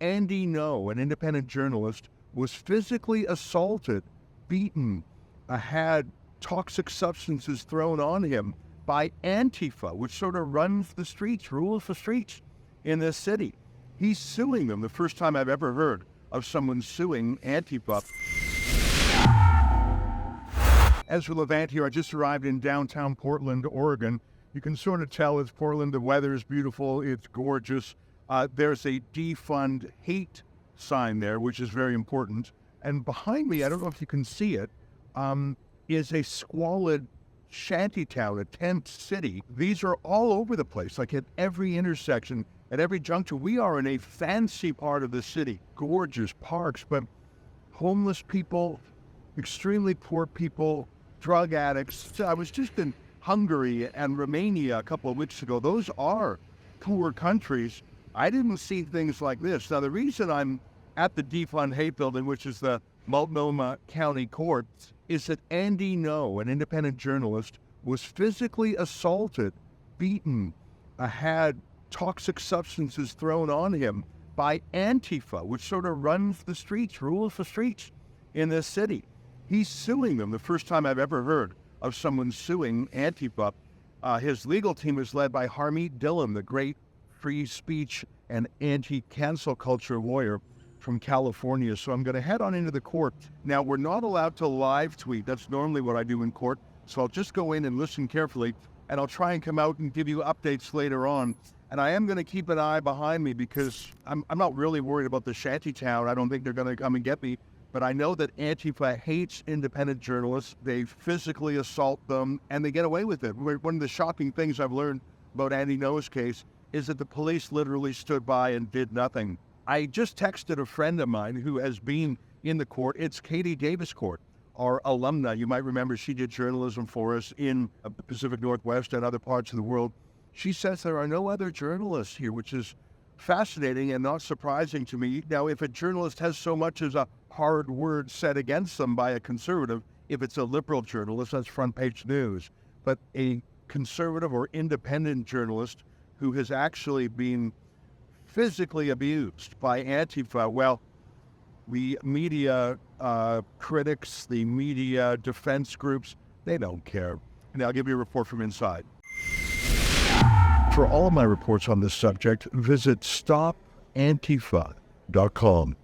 Andy Ngo, an independent journalist, was physically assaulted, beaten, had toxic substances thrown on him by Antifa, which sort of runs the streets, rules the streets in this city. He's suing them. The first time I've ever heard of someone suing Antifa. Ezra Levant here. I just arrived in downtown Portland, Oregon. You can sort of tell it's Portland. The weather is beautiful. It's gorgeous. There's a defund hate sign there, which is very important. And behind me, I don't know if you can see it, is a squalid shantytown, a tent city. These are all over the place, like at every intersection, at every junction. We are in a fancy part of the city, gorgeous parks, but homeless people, extremely poor people, drug addicts. I was just in Hungary and Romania a couple of weeks ago. Those are poor countries. I didn't see things like this. Now, the reason I'm at the Defund Hate Building, which is the Multnomah County Court, is that Andy Ngo, an independent journalist, was physically assaulted, beaten, had toxic substances thrown on him by Antifa, which sort of runs the streets, rules the streets in this city. He's suing them. The first time I've ever heard of someone suing Antifa. His legal team is led by Harmeet Dillon, the great free speech and anti-cancel culture lawyer from California. So I'm going to head on into the court. Now, we're not allowed to live tweet. That's normally what I do in court. So I'll just go in and listen carefully, and I'll try and come out and give you updates later on. And I am going to keep an eye behind me because I'm not really worried about the shantytown. I don't think they're going to come and get me. But I know that Antifa hates independent journalists. They physically assault them, and they get away with it. One of the shocking things I've learned about Andy Ngo's case is that the police literally stood by and did nothing. I just texted a friend of mine who has been in the court. It's Katie Davis Court, our alumna. You might remember she did journalism for us in the Pacific Northwest and other parts of the world. She says there are no other journalists here, which is fascinating and not surprising to me. Now, if a journalist has so much as a hard word said against them by a conservative, if it's a liberal journalist, that's front page news. But a conservative or independent journalist who has actually been physically abused by Antifa, well, the media critics, the media defense groups, they don't care. And I'll give you a report from inside. For all of my reports on this subject, visit stopantifa.com.